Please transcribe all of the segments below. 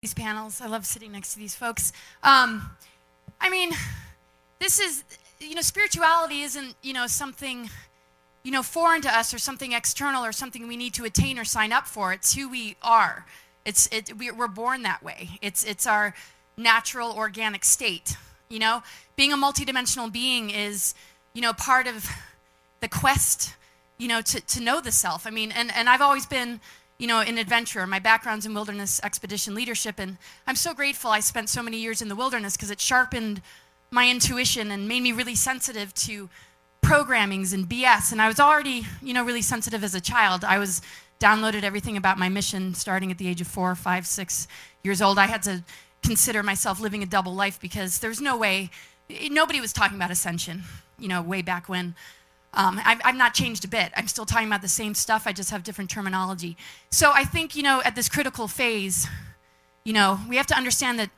these panels. I love sitting next to these folks. I mean, this is, spirituality isn't, something, foreign to us or something external or something we need to attain or sign up for. It's who we are. We're born that way. It's our natural organic state. Being a multidimensional being is, part of the quest, to know the self. I mean, and I've always been, an adventurer. My background's in wilderness expedition leadership, and I'm so grateful I spent so many years in the wilderness because it sharpened my intuition and made me really sensitive to programmings and BS. And I was already, really sensitive as a child. I was downloaded everything about my mission starting at the age of 4, 5, 6 years old. I had to consider myself living a double life because there's no way, nobody was talking about ascension, way back when. I've not changed a bit. I'm still talking about the same stuff. I just have different terminology. So I think, at this critical phase, we have to understand that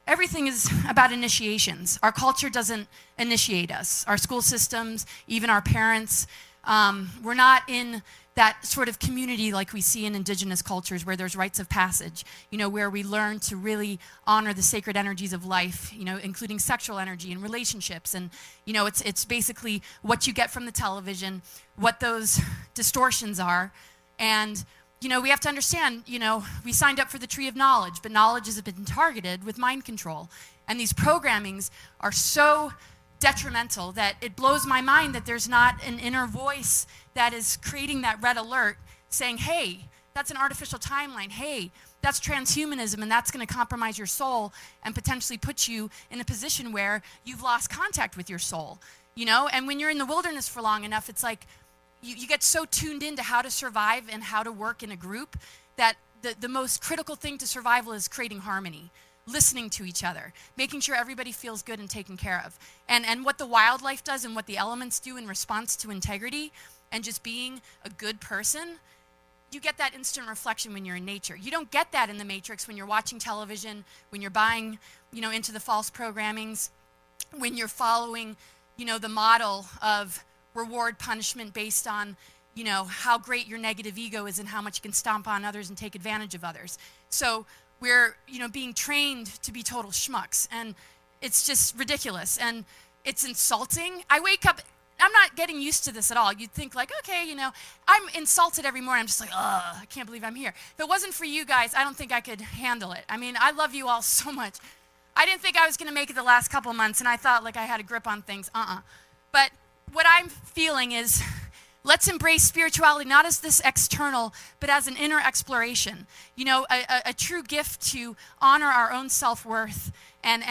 everything is about initiations. Our culture doesn't initiate us. Our school systems, even our parents, we're not in that sort of community like we see in indigenous cultures where there's rites of passage, where we learn to really honor the sacred energies of life, including sexual energy and relationships. And, it's basically what you get from the television, what those distortions are. And, we have to understand, we signed up for the tree of knowledge, but knowledge has been targeted with mind control. And these programmings are so detrimental that it blows my mind that there's not an inner voice that is creating that red alert saying, hey, that's an artificial timeline. Hey, that's transhumanism, and that's going to compromise your soul and potentially put you in a position where you've lost contact with your soul. And when you're in the wilderness for long enough, it's like you get so tuned into how to survive and how to work in a group that the most critical thing to survival is creating harmony, listening to each other, making sure everybody feels good and taken care of. And what the wildlife does and what the elements do in response to integrity and just being a good person, you get that instant reflection when you're in nature. You don't get that in the Matrix when you're watching television, when you're buying, into the false programmings, when you're following, the model of reward punishment based on, how great your negative ego is and how much you can stomp on others and take advantage of others. So we're, being trained to be total schmucks, and it's just ridiculous, and it's insulting. I wake up, I'm not getting used to this at all. You'd think like, okay, I'm insulted every morning. I'm just like, ugh, I can't believe I'm here. If it wasn't for you guys, I don't think I could handle it. I mean, I love you all so much. I didn't think I was going to make it the last couple months, and I thought like I had a grip on things. But what I'm feeling is, let's embrace spirituality not as this external, but as an inner exploration. A true gift to honor our own self-worth and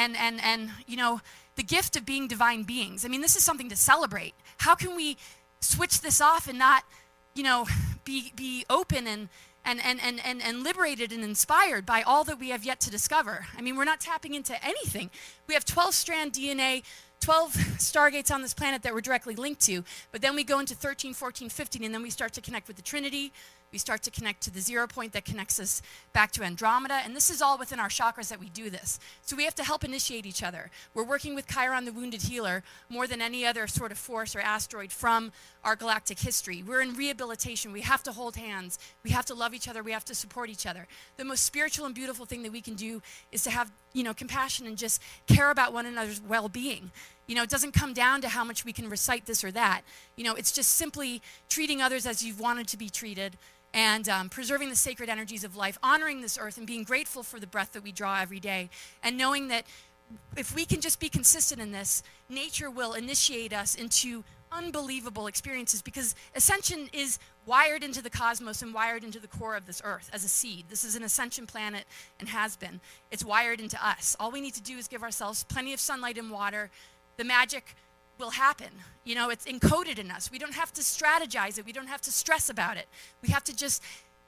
the gift of being divine beings. I mean, this is something to celebrate. How can we switch this off and not, be open and liberated and inspired by all that we have yet to discover? I mean, we're not tapping into anything. We have 12-strand DNA, 12 stargates on this planet that we're directly linked to, but then we go into 13, 14, 15, and then we start to connect with the Trinity. We start to connect to the 0 point that connects us back to Andromeda, and this is all within our chakras that we do this. So we have to help initiate each other. We're working with Chiron, the wounded healer, more than any other sort of force or asteroid from our galactic history. We're in rehabilitation. We have to hold hands. We have to love each other. We have to support each other. The most spiritual and beautiful thing that we can do is to have, compassion and just care about one another's well-being. It doesn't come down to how much we can recite this or that. It's just simply treating others as you've wanted to be treated, and preserving the sacred energies of life, honoring this earth, and being grateful for the breath that we draw every day, and knowing that if we can just be consistent in this, nature will initiate us into unbelievable experiences, because ascension is wired into the cosmos and wired into the core of this earth as a seed. This is an ascension planet and has been. It's wired into us. All we need to do is give ourselves plenty of sunlight and water. The magic will happen. It's encoded in us. We don't have to strategize it. We don't have to stress about it. We have to just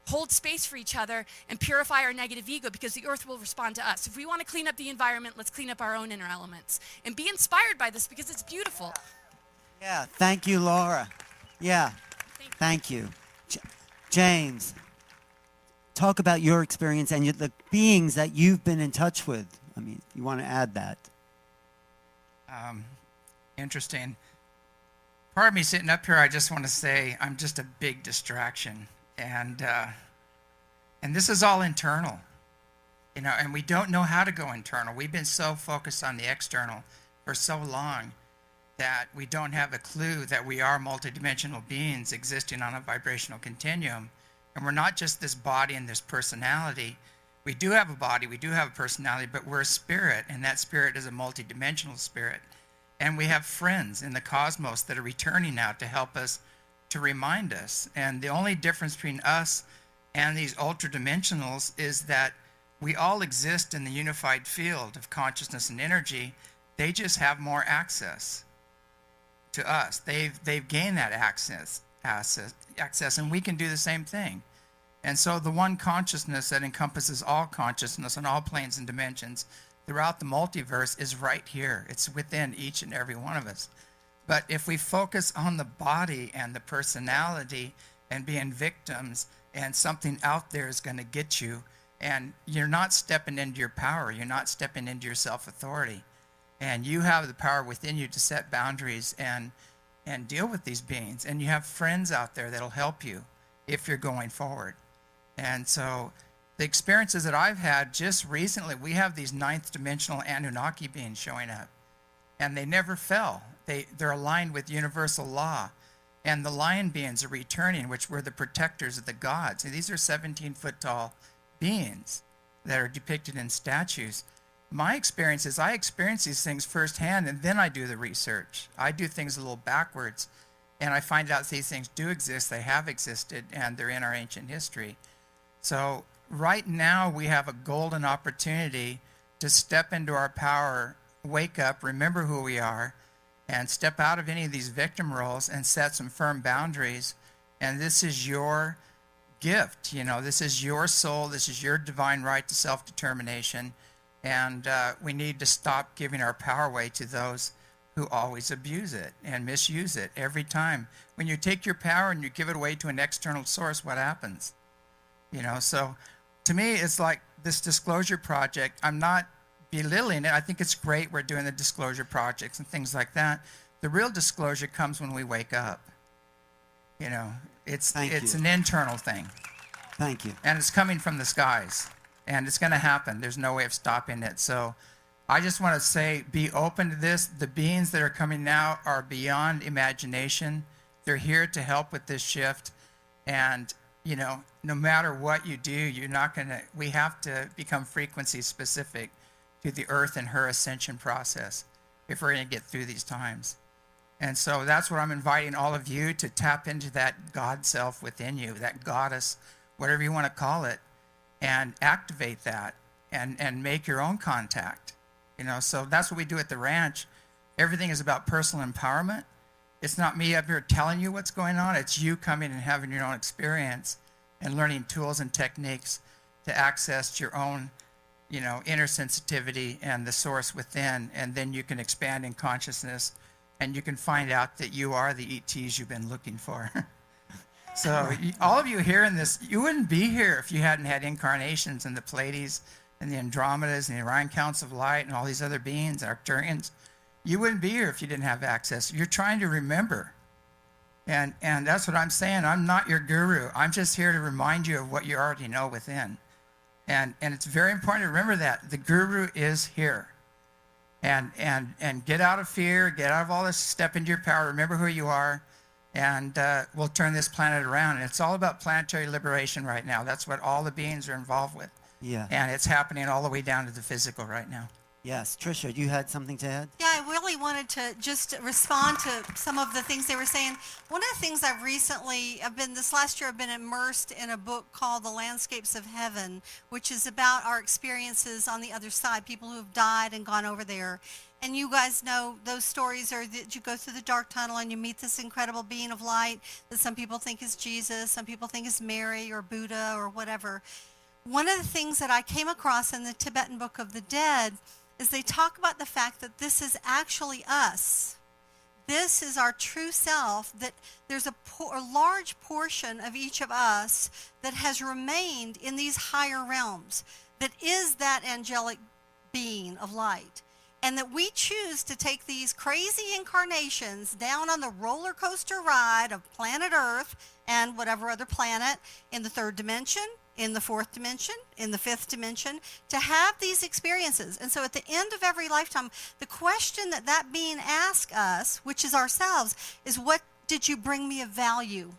hold space for each other and purify our negative ego, because the earth will respond to us. If we want to clean up the environment, let's clean up our own inner elements and be inspired by this, because it's beautiful. Yeah, thank you, Laura. Yeah, thank you. James, talk about your experience and the beings that you've been in touch with. I mean, you want to add that. Interesting. Part of me sitting up here, I just want to say I'm just a big distraction, and this is all internal. And we don't know how to go internal. We've been so focused on the external for so long that we don't have a clue that we are multidimensional beings existing on a vibrational continuum. And we're not just this body and this personality. We do have a body, we do have a personality, but we're a spirit, and that spirit is a multidimensional spirit. And we have friends in the cosmos that are returning now to help us, to remind us. And the only difference between us and these ultra-dimensionals is that we all exist in the unified field of consciousness and energy. They just have more access to us. They've gained that access, and we can do the same thing. And so the one consciousness that encompasses all consciousness on all planes and dimensions throughout the multiverse is right here. It's within each and every one of us. But if we focus on the body and the personality and being victims, and something out there is going to get you, and you're not stepping into your power, you're not stepping into your self-authority. And you have the power within you to set boundaries and deal with these beings. And you have friends out there that'll help you if you're going forward. And so the experiences that I've had just recently, we have these ninth dimensional Anunnaki beings showing up. And they never fell. They're aligned with universal law. And the lion beings are returning, which were the protectors of the gods. And these are 17-foot tall beings that are depicted in statues. My experience is I experience these things firsthand, and then I do the research. I do things a little backwards, and I find out these things do exist, they have existed, and they're in our ancient history. So right now we have a golden opportunity to step into our power, wake up, remember who we are, and step out of any of these victim roles and set some firm boundaries. And this is your gift. This is your soul. This is your divine right to self-determination. And we need to stop giving our power away to those who always abuse it and misuse it every time. When you take your power and you give it away to an external source, what happens? So to me, it's like this disclosure project. I'm not belittling it. I think it's great we're doing the disclosure projects and things like that. The real disclosure comes when we wake up. It's an internal thing. Thank you. And it's coming from the skies. And it's going to happen. There's no way of stopping it. So I just want to say, be open to this. The beings that are coming now are beyond imagination. They're here to help with this shift. And, no matter what you do, we have to become frequency specific to the earth and her ascension process if we're going to get through these times. And so that's what I'm inviting all of you to tap into, that God self within you, that goddess, whatever you want to call it, and activate that and make your own contact. So that's what we do at the ranch. Everything is about personal empowerment. It's not me up here telling you what's going on. It's you coming and having your own experience and learning tools and techniques to access your own, inner sensitivity and the source within. And then you can expand in consciousness, and you can find out that you are the ETs you've been looking for. So all of you hearing this, you wouldn't be here if you hadn't had incarnations in the Pleiades and the Andromedas and the Orion Counts of Light and all these other beings, Arcturians. You wouldn't be here if you didn't have access. You're trying to remember. And that's what I'm saying. I'm not your guru. I'm just here to remind you of what you already know within. And it's very important to remember that. The guru is here. And get out of fear, get out of all this, step into your power, remember who you are. And we'll turn this planet around. And it's all about planetary liberation right now. That's what all the beings are involved with. Yeah. And it's happening all the way down to the physical right now. Yes. Tricia, you had something to add? Yeah, I really wanted to just respond to some of the things they were saying. One of the things this last year I've been immersed in a book called The Landscapes of Heaven, which is about our experiences on the other side, people who have died and gone over there. And you guys know those stories are that you go through the dark tunnel and you meet this incredible being of light that some people think is Jesus, some people think is Mary or Buddha or whatever. One of the things that I came across in the Tibetan Book of the Dead is they talk about the fact that this is actually us. This is our true self, that there's a large portion of each of us that has remained in these higher realms, that is that angelic being of light. And that we choose to take these crazy incarnations down on the roller coaster ride of planet Earth and whatever other planet in the third dimension, in the fourth dimension, in the fifth dimension, to have these experiences. And so at the end of every lifetime, the question that being asks us, which is ourselves, is what did you bring me of value?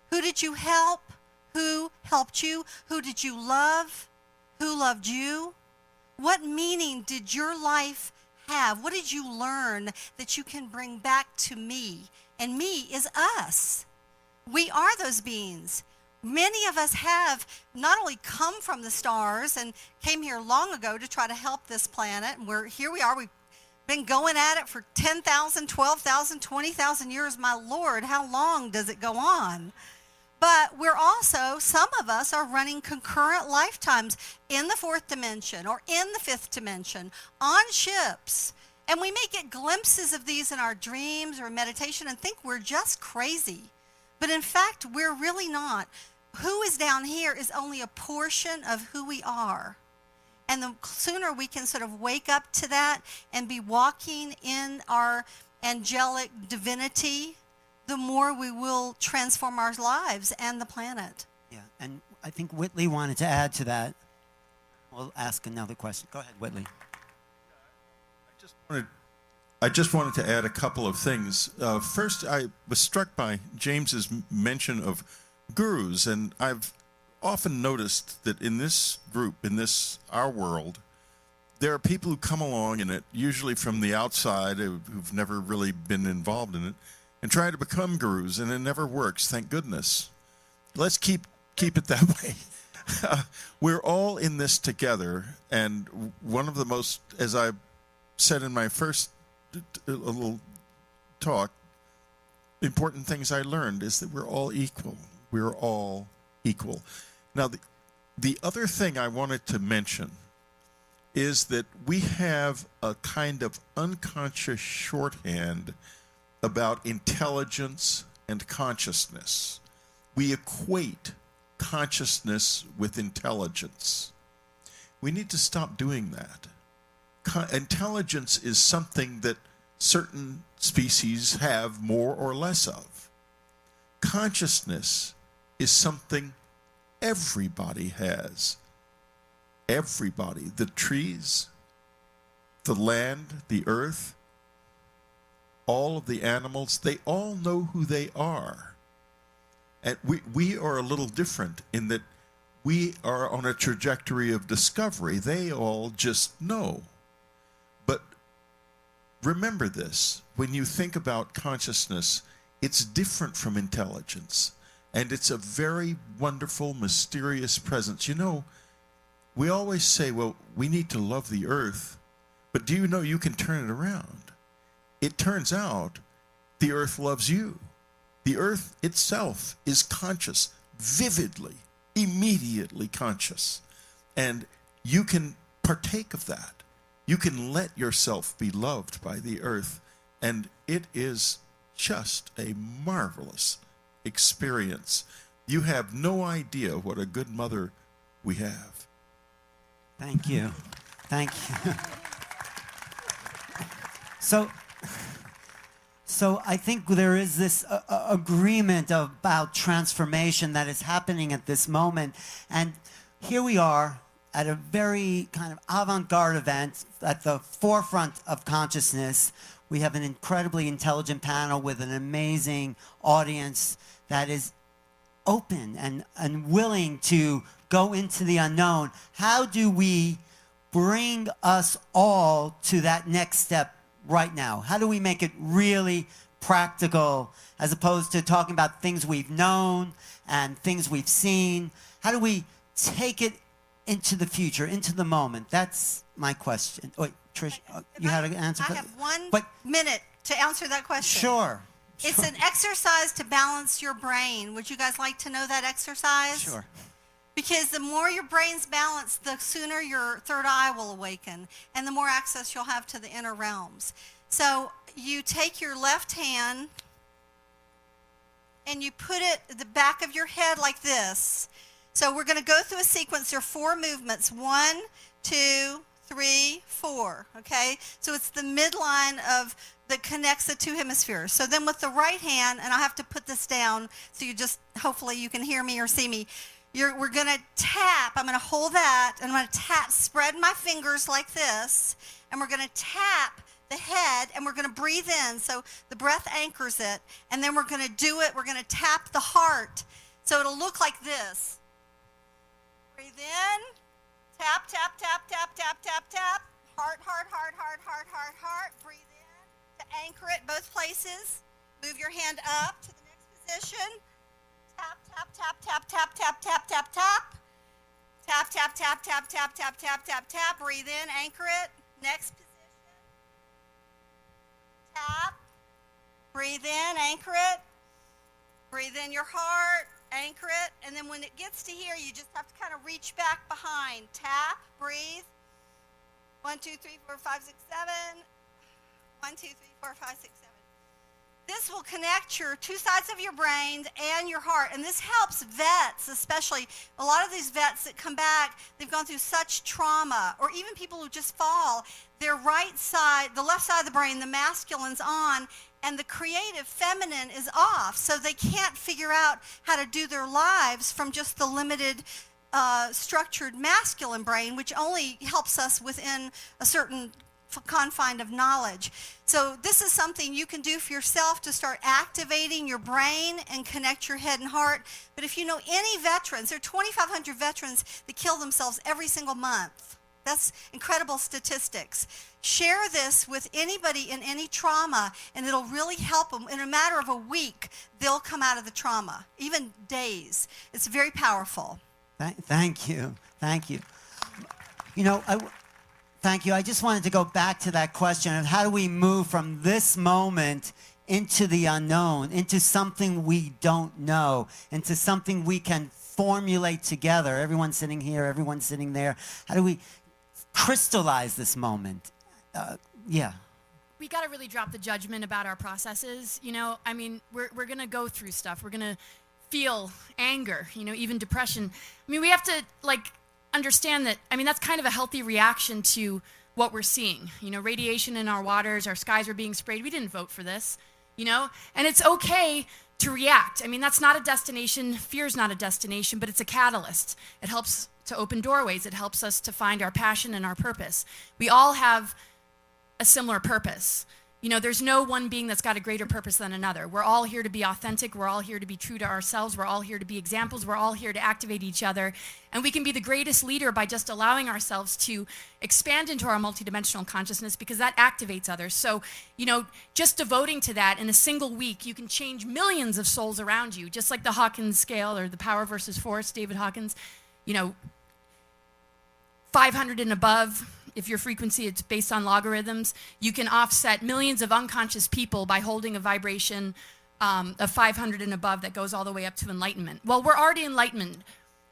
Who did you help? Who helped you? Who did you love? Who loved you? What meaning did your life have? What did you learn that you can bring back to me? And me is us. We are those beings. Many of us have not only come from the stars and came here long ago to try to help this planet, and here we are. We've been going at it for 10,000, 12,000, 20,000 years. My Lord, how long does it go on? But we're also, some of us are running concurrent lifetimes in the fourth dimension or in the fifth dimension on ships. And we may get glimpses of these in our dreams or meditation and think we're just crazy. But in fact, we're really not. Who is down here is only a portion of who we are. And the sooner we can sort of wake up to that and be walking in our angelic divinity, the more we will transform our lives and the planet. Yeah, and I think Whitley wanted to add to that. We'll ask another question. Go ahead, Whitley. I just wanted to add a couple of things. First, I was struck by James's mention of gurus, and I've often noticed that in this group, in our world, there are people who come along in it, usually from the outside, who've never really been involved in it, and try to become gurus, and it never works, thank goodness. Let's keep it that way. We're all in this together, and one of the most, as I said in my first little talk, important things I learned is that we're all equal. We're all equal. Now, the other thing I wanted to mention is that we have a kind of unconscious shorthand about intelligence and consciousness. We equate consciousness with intelligence. We need to stop doing that. Intelligence is something that certain species have more or less of. Consciousness is something everybody has. Everybody. The trees, the land, the earth, all of the animals, they all know who they are. And we are a little different in that we are on a trajectory of discovery. They all just know. But remember this, when you think about consciousness, it's different from intelligence. And it's a very wonderful, mysterious presence. You know, we always say, well, we need to love the earth. But do you know you can turn it around? It turns out the earth loves you. The earth itself is conscious, vividly, immediately conscious. And you can partake of that. You can let yourself be loved by the earth. And it is just a marvelous experience. You have no idea what a good mother we have. Thank you. Thank you. So I think there is this agreement about transformation that is happening at this moment. And here we are at a very kind of avant-garde event at the forefront of consciousness. We have an incredibly intelligent panel with an amazing audience that is open and willing to go into the unknown. How do we bring us all to that next step right now? How do we make it really practical as opposed to talking about things we've known and things we've seen? How do we take it into the future, into the moment? That's my question. Wait, Trish, you had an answer? I have 1 minute to answer that question. Sure. It's an exercise to balance your brain. Would you guys like to know that exercise? Sure. Because the more your brain's balanced, the sooner your third eye will awaken, and the more access you'll have to the inner realms. So you take your left hand and you put it at the back of your head like this. So we're going to go through a sequence. There are 4 movements. 1, 2, 3, 4. Okay? So it's the midline that connects the 2 hemispheres. So then with the right hand, and I have to put this down so hopefully you can hear me or see me. we're going to tap. I'm going to hold that, and I'm going to tap, spread my fingers like this, and we're going to tap the head, and we're going to breathe in. So the breath anchors it, and then we're going to do it. We're going to tap the heart. So it'll look like this. Breathe in. Tap, tap, tap, tap, tap, tap, tap. Heart, heart, heart, heart, heart, heart, heart. Breathe in to anchor it both places. Move your hand up to the next position. Tap, tap, tap, tap, tap, tap, tap, tap, tap. Tap, tap, tap, tap, tap, tap, tap, tap, tap. Breathe in, anchor it. Next position. Tap. Breathe in, anchor it. Breathe in your heart, anchor it. And then when it gets to here, you just have to kind of reach back behind. Tap, breathe. 1, 2, 3, 4, 5, 6, 7. 1, 2, 3, 4, 5, 6, 7. This will connect your two sides of your brain and your heart. And this helps vets, especially. A lot of these vets that come back, they've gone through such trauma, or even people who just fall. Their right side, the left side of the brain, the masculine's on, and the creative feminine is off. So they can't figure out how to do their lives from just the limited structured masculine brain, which only helps us within a certain confine of knowledge. So this is something you can do for yourself to start activating your brain and connect your head and heart. But if you know any veterans, there are 2,500 veterans that kill themselves every single month. That's incredible statistics. Share this with anybody in any trauma, and it'll really help them. In a matter of a week, they'll come out of the trauma, even days. It's very powerful. Thank you. Thank you. You know, thank you. I just wanted to go back to that question of how do we move from this moment into the unknown, into something we don't know, into something we can formulate together. Everyone sitting here, everyone sitting there. How do we crystallize this moment? Yeah. We got to really drop the judgment about our processes. You know, I mean, we're going to go through stuff. We're going to feel anger, you know, even depression. I mean, we have to, like, understand that, I mean, that's kind of a healthy reaction to what we're seeing. You know, radiation in our waters, our skies are being sprayed. We didn't vote for this, you know? And it's okay to react. I mean, that's not a destination. Fear's not a destination, but it's a catalyst. It helps to open doorways. It helps us to find our passion and our purpose. We all have a similar purpose. You know, there's no one being that's got a greater purpose than another. We're all here to be authentic. We're all here to be true to ourselves. We're all here to be examples. We're all here to activate each other. And we can be the greatest leader by just allowing ourselves to expand into our multidimensional consciousness, because that activates others. So, you know, just devoting to that in a single week, you can change millions of souls around you, just like the Hawkins scale or the power versus force, David Hawkins. You know, 500 and above, if your frequency, it's based on logarithms, you can offset millions of unconscious people by holding a vibration of 500 and above that goes all the way up to enlightenment. Well, we're already enlightened.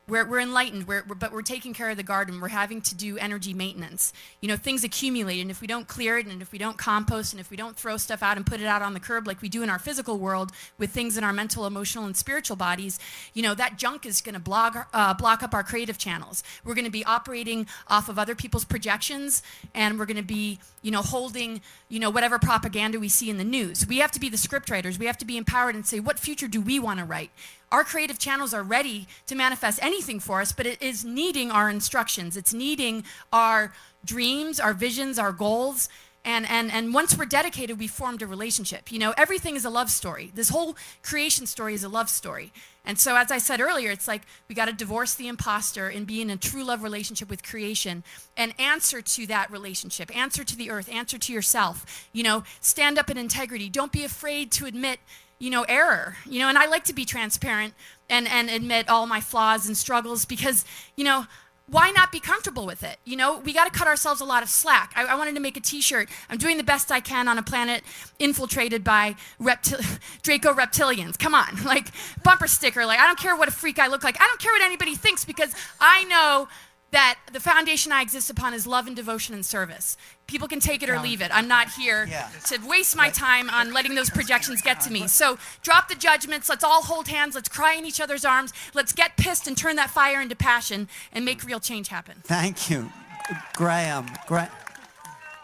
We're enlightened, but we're taking care of the garden. We're having to do energy maintenance. You know, things accumulate, and if we don't clear it, and if we don't compost, and if we don't throw stuff out and put it out on the curb like we do in our physical world with things in our mental, emotional, and spiritual bodies, you know, that junk is going to block up our creative channels. We're going to be operating off of other people's projections, and we're going to be, you know, holding, you know, whatever propaganda we see in the news. We have to be the script writers. We have to be empowered and say, what future do we want to write? Our creative channels are ready to manifest anything for us, but it is needing our instructions. It's needing our dreams, our visions, our goals. And once we're dedicated, we formed a relationship. You know, everything is a love story. This whole creation story is a love story. And so, as I said earlier, it's like we got to divorce the imposter and be in a true love relationship with creation and answer to that relationship, answer to the earth, answer to yourself. You know, stand up in integrity. Don't be afraid to admit, you know, error. You know, and I like to be transparent and admit all my flaws and struggles because, you know, why not be comfortable with it? You know, we got to cut ourselves a lot of slack. I wanted to make a t-shirt. I'm doing the best I can on a planet infiltrated by Draco reptilians. Come on, like bumper sticker. Like, I don't care what a freak I look like. I don't care what anybody thinks, because I know that the foundation I exist upon is love and devotion and service. People can take it or leave it. I'm not here to waste my time on letting those projections get to me. So drop the judgments. Let's all hold hands. Let's cry in each other's arms. Let's get pissed and turn that fire into passion and make real change happen. Thank you. Graham.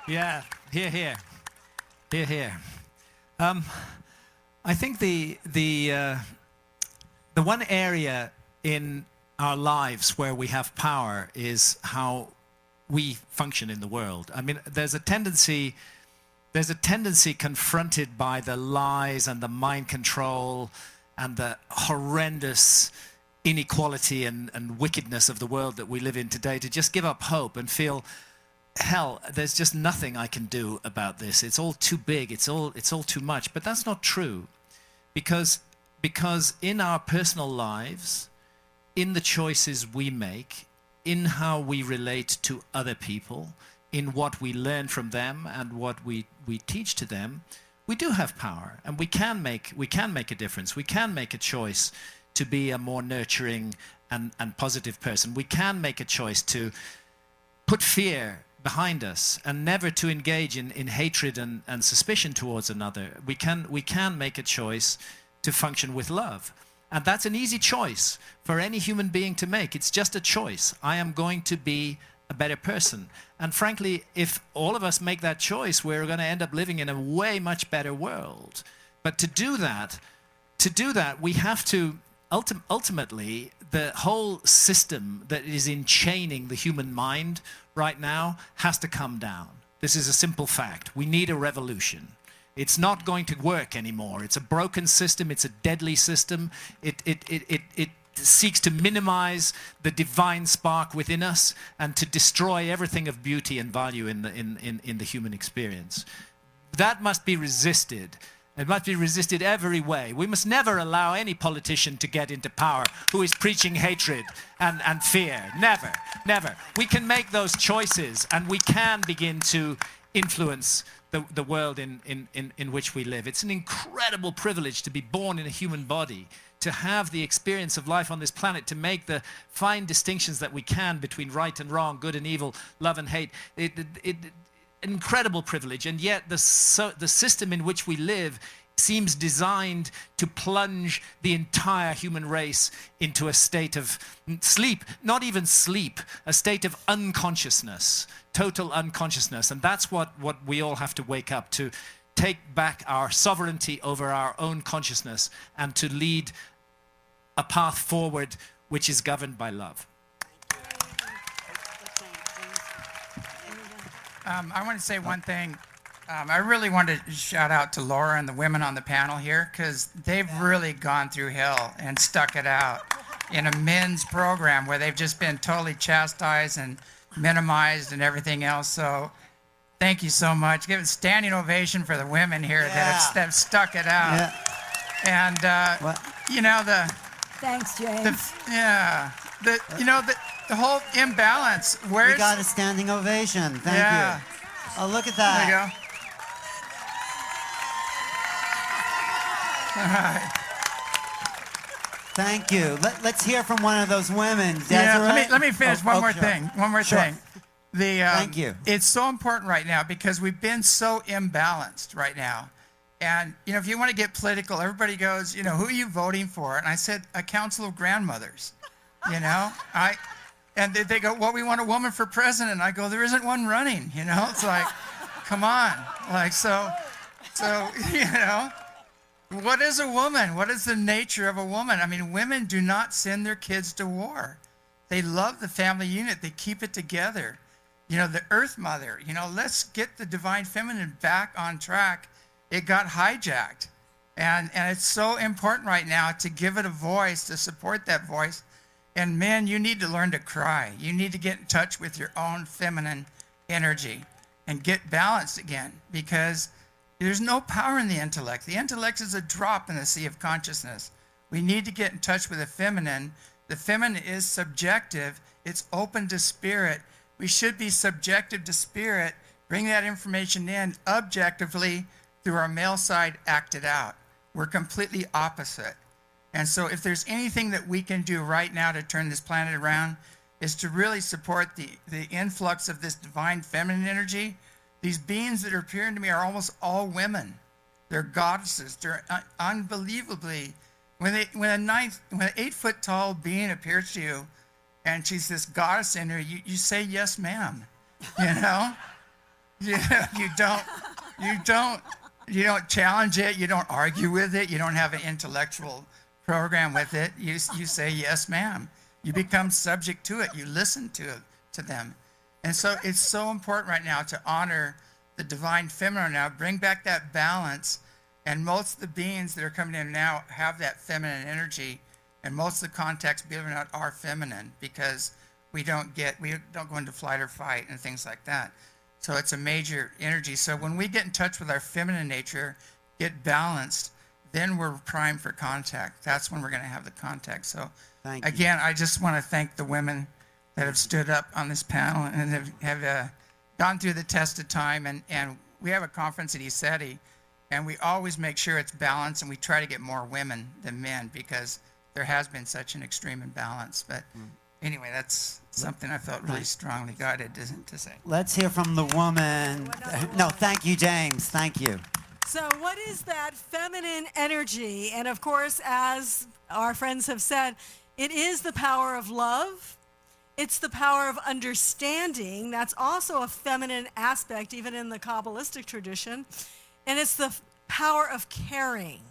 Yeah, here. I think the one area in our lives where we have power is how we function in the world. I mean, there's a tendency confronted by the lies and the mind control and the horrendous inequality and wickedness of the world that we live in today to just give up hope and feel, hell, there's just nothing I can do about this. It's all too big. It's all too much. But that's not true, because in our personal lives, in the choices we make, in how we relate to other people, in what we learn from them and what we teach to them, we do have power, and we can make a difference. We can make a choice to be a more nurturing and positive person. We can make a choice to put fear behind us and never to engage in hatred and suspicion towards another. We can make a choice to function with love. And that's an easy choice for any human being to make. It's just a choice. I am going to be a better person. And frankly, if all of us make that choice, we're going to end up living in a way much better world. But to do that, we have to ultimately, the whole system that is enchaining the human mind right now has to come down. This is a simple fact. We need a revolution. It's not going to work anymore. It's a broken system. It's a deadly system. It seeks to minimize the divine spark within us and to destroy everything of beauty and value in the human experience. That must be resisted. It must be resisted every way. We must never allow any politician to get into power who is preaching hatred and fear. Never, never. We can make those choices, and we can begin to influence the world in which we live. It's an incredible privilege to be born in a human body, to have the experience of life on this planet, to make the fine distinctions that we can between right and wrong, good and evil, love and hate. Incredible privilege, and yet the system in which we live seems designed to plunge the entire human race into a state of sleep, not even sleep, a state of unconsciousness, total unconsciousness. And that's what we all have to wake up to, take back our sovereignty over our own consciousness and to lead a path forward which is governed by love. I want to say one thing. I really want to shout out to Laura and the women on the panel here, because they've really gone through hell and stuck it out in a men's program where they've just been totally chastised and minimized and everything else. So thank you so much. Give a standing ovation for the women here that have stuck it out. Yeah. And, you know, Thanks, James. The whole imbalance. We got a standing ovation. Thank you. Oh, look at that. There you go. All right. Thank you. Let's hear from one of those women. Desiree? Yeah, let me finish one more thing. One more thing. Thank you. It's so important right now because we've been so imbalanced right now. And, you know, if you want to get political, everybody goes, you know, who are you voting for? And I said, a council of grandmothers, you know. And they go, well, we want a woman for president. And I go, there isn't one running, you know. It's like, come on. Like, so, you know, what is a woman? What is the nature of a woman? I mean, women do not send their kids to war. They love the family unit. They keep it together. You know, the Earth Mother, you know, let's get the divine feminine back on track. It got hijacked. And it's so important right now to give it a voice, to support that voice. And men, you need to learn to cry. You need to get in touch with your own feminine energy and get balanced again, because there's no power in the intellect. The intellect is a drop in the sea of consciousness. We need to get in touch with the feminine. The feminine is subjective. It's open to spirit. We should be subjective to spirit, bring that information in objectively through our male side, act it out. We're completely opposite. And so if there's anything that we can do right now to turn this planet around, is to really support the influx of this divine feminine energy. These beings that are appearing to me are almost all women. They're goddesses. They're unbelievably, when an 8-foot tall being appears to you and she's this goddess in her, you say, yes, ma'am. You know? You don't challenge it. You don't argue with it. You don't have an intellectual program with it. You say, yes, ma'am. You become subject to it. You listen to them. And so it's so important right now to honor the divine feminine now, bring back that balance. And most of the beings that are coming in now have that feminine energy. And most of the contacts, believe it or not, are feminine because we don't go into flight or fight and things like that. So it's a major energy. So when we get in touch with our feminine nature, get balanced, then we're primed for contact. That's when we're going to have the contact. So Thank you. again, I just want to thank the women that have stood up on this panel and have gone through the test of time. And we have a conference at ESETI, and we always make sure it's balanced, and we try to get more women than men because there has been such an extreme imbalance. But anyway, that's something I felt really strongly guided to say. Let's hear from the woman. No, thank you, James. Thank you. So what is that feminine energy? And of course, as our friends have said, it is the power of love. It's the power of understanding. That's also a feminine aspect, even in the Kabbalistic tradition. And it's the power of caring.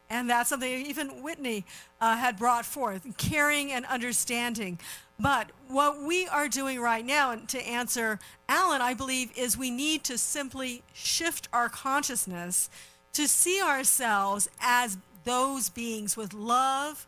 And that's something even Whitney had brought forth, caring and understanding. But what we are doing right now, and to answer Alan, I believe, is we need to simply shift our consciousness to see ourselves as those beings with love,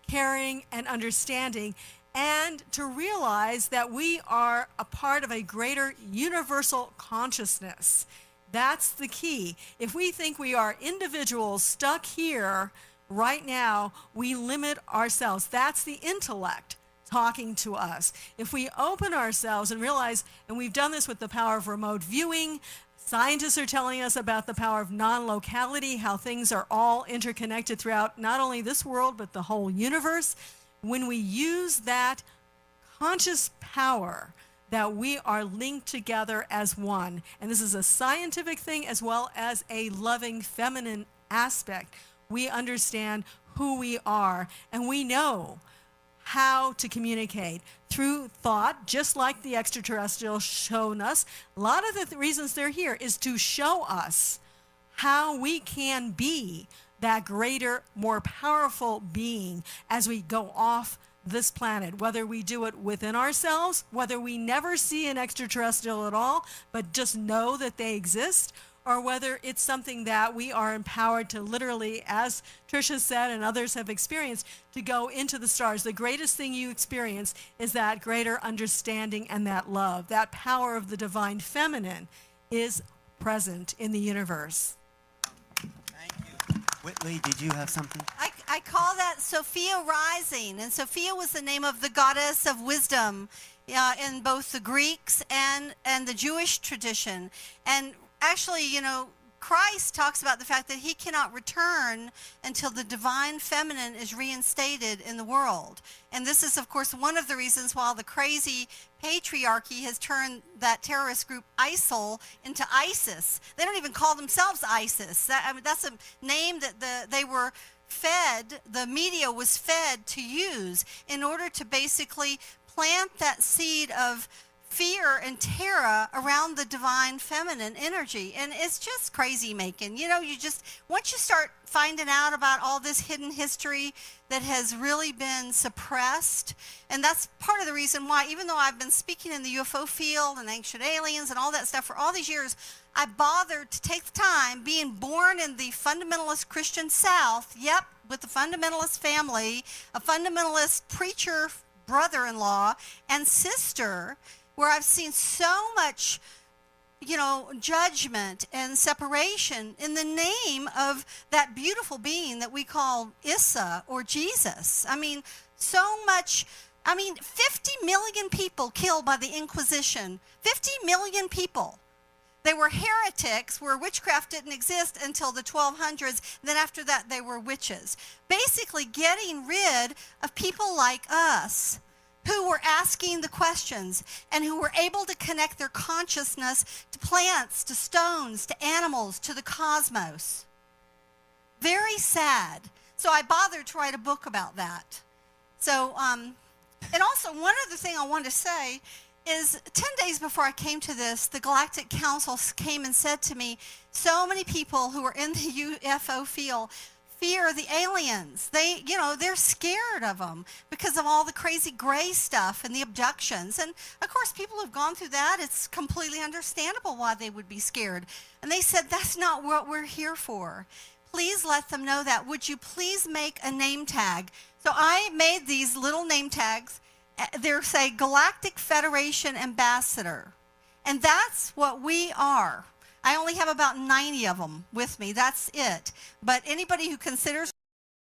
caring, and understanding, and to realize that we are a part of a greater universal consciousness. That's the key. If we think we are individuals stuck here right now, we limit ourselves. That's the intellect talking to us. If we open ourselves and realize, and we've done this with the power of remote viewing, scientists are telling us about the power of non-locality, how things are all interconnected throughout not only this world, but the whole universe. When we use that conscious power, that we are linked together as one. And this is a scientific thing as well as a loving feminine aspect. We understand who we are, and we know how to communicate through thought, just like the extraterrestrials shown us. A lot of the reasons they're here is to show us how we can be that greater, more powerful being as we go off this planet, whether we do it within ourselves, whether we never see an extraterrestrial at all, but just know that they exist, or whether it's something that we are empowered to literally, as Tricia said and others have experienced, to go into the stars. The greatest thing you experience is that greater understanding and that love. That power of the divine feminine is present in the universe. Thank you. Whitley, did you have something? I call that Sophia Rising, and Sophia was the name of the goddess of wisdom in both the Greeks and the Jewish tradition. And actually, you know, Christ talks about the fact that he cannot return until the divine feminine is reinstated in the world. And this is, of course, one of the reasons why the crazy patriarchy has turned that terrorist group ISIL into ISIS. They don't even call themselves ISIS. That's a name that they were fed, the media was fed to use in order to basically plant that seed of fear and terror around the divine feminine energy. And it's just crazy making. You know, once you start finding out about all this hidden history that has really been suppressed, and that's part of the reason why, even though I've been speaking in the UFO field and ancient aliens and all that stuff for all these years, I bothered to take the time, being born in the fundamentalist Christian South, with the fundamentalist family, a fundamentalist preacher brother-in-law and sister, where I've seen so much, you know, judgment and separation in the name of that beautiful being that we call Issa or Jesus. I mean, so much. 50 million people killed by the Inquisition. 50 million people. They were heretics, where witchcraft didn't exist until the 1200s. Then after that, they were witches. Basically getting rid of people like us, who were asking the questions and who were able to connect their consciousness to plants, to stones, to animals, to the cosmos. Very sad. So I bothered to write a book about that. So, and also one other thing I wanted to say is 10 days before I came to this, the Galactic Council came and said to me, so many people who are in the UFO field fear the aliens. They're scared of them because of all the crazy gray stuff and the abductions. And of course, people have gone through that. It's completely understandable why they would be scared. And they said, that's not what we're here for. Please let them know that. Would you please make a name tag? So I made these little name tags. They're say Galactic Federation Ambassador. And that's what we are. I only have about 90 of them with me. That's it. But anybody who considers